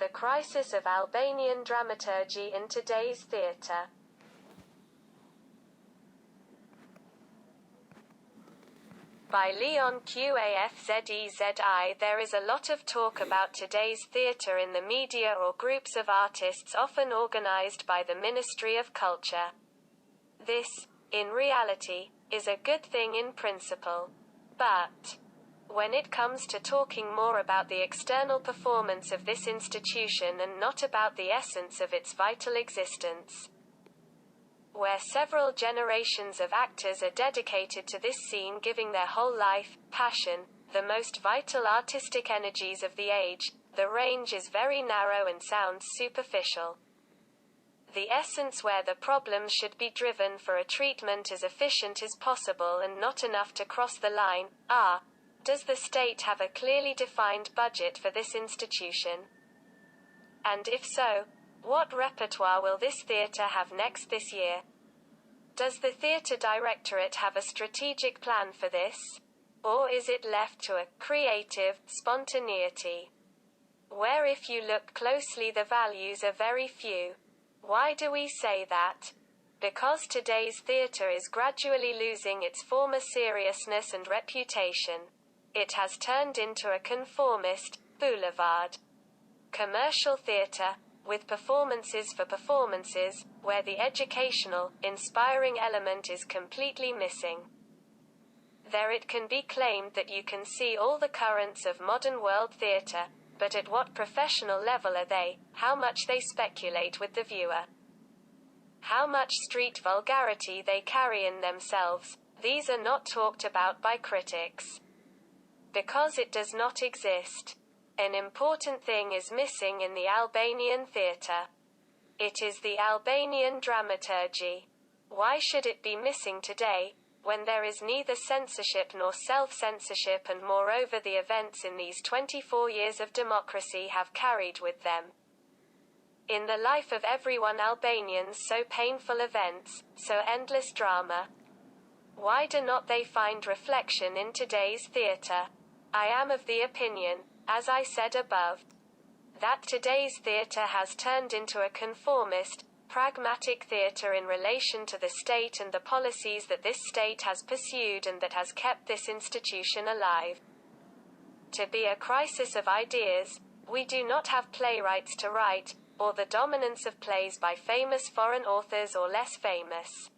The Crisis of Albanian Dramaturgy in Today's Theatre. By Leon Qafzezi. There is a lot of talk about today's theatre in the media or groups of artists often organized by the Ministry of Culture. This, in reality, is a good thing in principle. But when it comes to talking more about the external performance of this institution and not about the essence of its vital existence, where several generations of actors are dedicated to this scene, giving their whole life, passion, the most vital artistic energies of the age, the range is very narrow and sounds superficial. The essence where the problems should be driven for a treatment as efficient as possible and not enough to cross the line, are: does the state have a clearly defined budget for this institution? And if so, what repertoire will this theatre have next this year? Does the theatre directorate have a strategic plan for this? Or is it left to a creative spontaneity, where if you look closely the values are very few? Why do we say that? Because today's theatre is gradually losing its former seriousness and reputation. It has turned into a conformist, boulevard, commercial theatre, with performances for performances, where the educational, inspiring element is completely missing. There it can be claimed that you can see all the currents of modern world theatre, but at what professional level are they, how much they speculate with the viewer, how much street vulgarity they carry in themselves, these are not talked about by critics. Because it does not exist. An important thing is missing in the Albanian theatre. It is the Albanian dramaturgy. Why should it be missing today, when there is neither censorship nor self-censorship, and moreover the events in these 24 years of democracy have carried with them, in the life of everyone Albanians, so painful events, so endless drama? Why do not they find reflection in today's theatre? I am of the opinion, as I said above, that today's theatre has turned into a conformist, pragmatic theatre in relation to the state and the policies that this state has pursued and that has kept this institution alive. To be a crisis of ideas, we do not have playwrights to write, or the dominance of plays by famous foreign authors or less famous,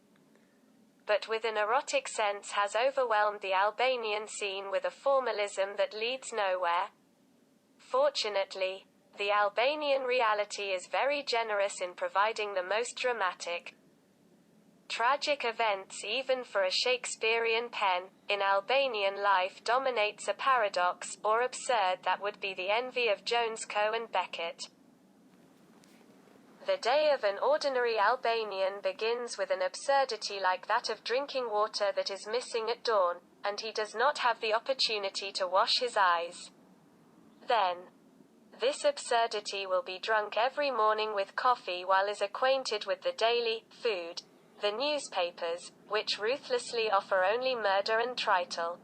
but with an erotic sense has overwhelmed the Albanian scene with a formalism that leads nowhere. Fortunately, the Albanian reality is very generous in providing the most dramatic, tragic events. Even for a Shakespearean pen, in Albanian life dominates a paradox, or absurd, that would be the envy of Jones, Coe and Beckett. The day of an ordinary Albanian begins with an absurdity like that of drinking water that is missing at dawn, and he does not have the opportunity to wash his eyes. Then, this absurdity will be drunk every morning with coffee while is acquainted with the daily food, the newspapers, which ruthlessly offer only murder and trittle,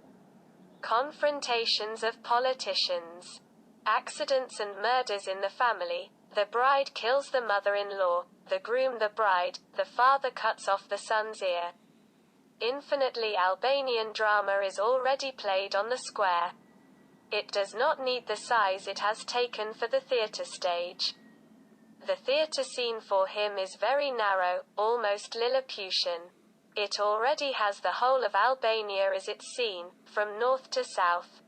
confrontations of politicians, accidents and murders in the family. The bride kills the mother-in-law, the groom the bride, the father cuts off the son's ear. Infinitely Albanian drama is already played on the square. It does not need the size it has taken for the theatre stage. The theatre scene for him is very narrow, almost Lilliputian. It already has the whole of Albania as its scene, from north to south.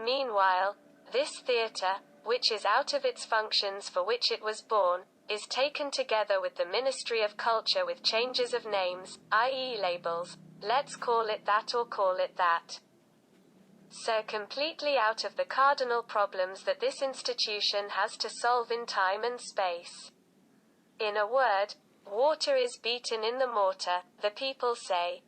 Meanwhile, this theatre, which is out of its functions for which it was born, is taken together with the Ministry of Culture with changes of names, i.e. labels, let's call it that or call it that. So completely out of the cardinal problems that this institution has to solve in time and space. In a word, water is beaten in the mortar, the people say.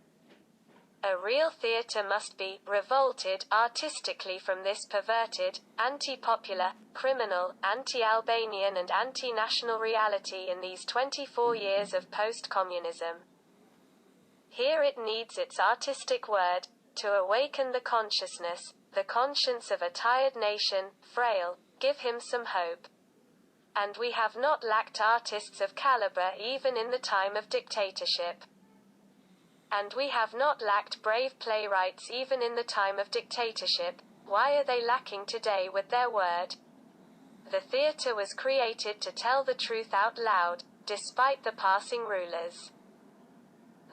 A real theatre must be revolted artistically from this perverted, anti-popular, criminal, anti-Albanian and anti-national reality in these 24 years of post-communism. Here it needs its artistic word, to awaken the consciousness, the conscience of a tired nation, frail, give him some hope. And we have not lacked artists of caliber even in the time of dictatorship. And we have not lacked brave playwrights even in the time of dictatorship. Why are they lacking today with their word? The theatre was created to tell the truth out loud, despite the passing rulers.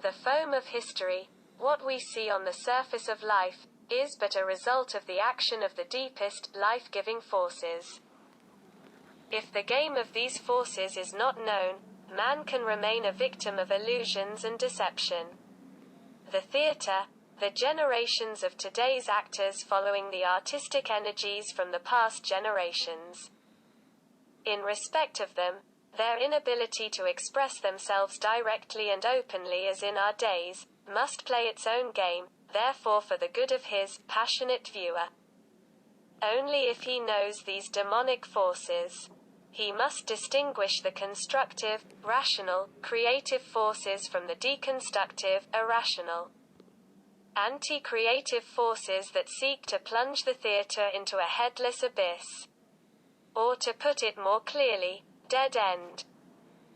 The foam of history, what we see on the surface of life, is but a result of the action of the deepest, life-giving forces. If the game of these forces is not known, man can remain a victim of illusions and deception. The theatre, the generations of today's actors following the artistic energies from the past generations. In respect of them, their inability to express themselves directly and openly as in our days, must play its own game, therefore for the good of his passionate viewer. Only if he knows these demonic forces, he must distinguish the constructive, rational, creative forces from the deconstructive, irrational, anti-creative forces that seek to plunge the theatre into a headless abyss. Or to put it more clearly, dead end.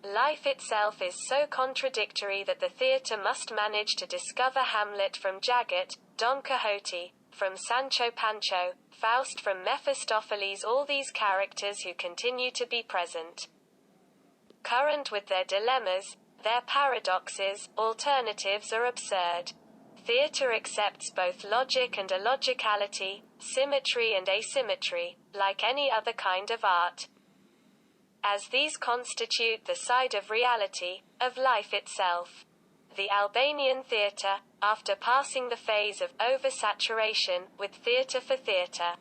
Life itself is so contradictory that the theatre must manage to discover Hamlet from Jagat, Don Quixote from Sancho Pancho, Faust from Mephistopheles, all these characters who continue to be present. Current with their dilemmas, their paradoxes, alternatives are absurd. Theatre accepts both logic and illogicality, symmetry and asymmetry, like any other kind of art. As these constitute the side of reality, of life itself. The Albanian theatre, after passing the phase of oversaturation with theatre for theatre,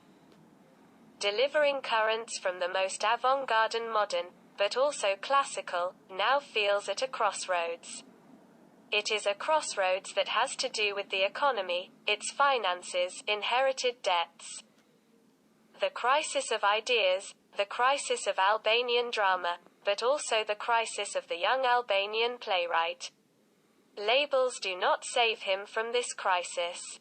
delivering currents from the most avant-garde and modern, but also classical, now feels at a crossroads. It is a crossroads that has to do with the economy, its finances, inherited debts. The crisis of ideas, the crisis of Albanian drama, but also the crisis of the young Albanian playwright. Labels do not save him from this crisis.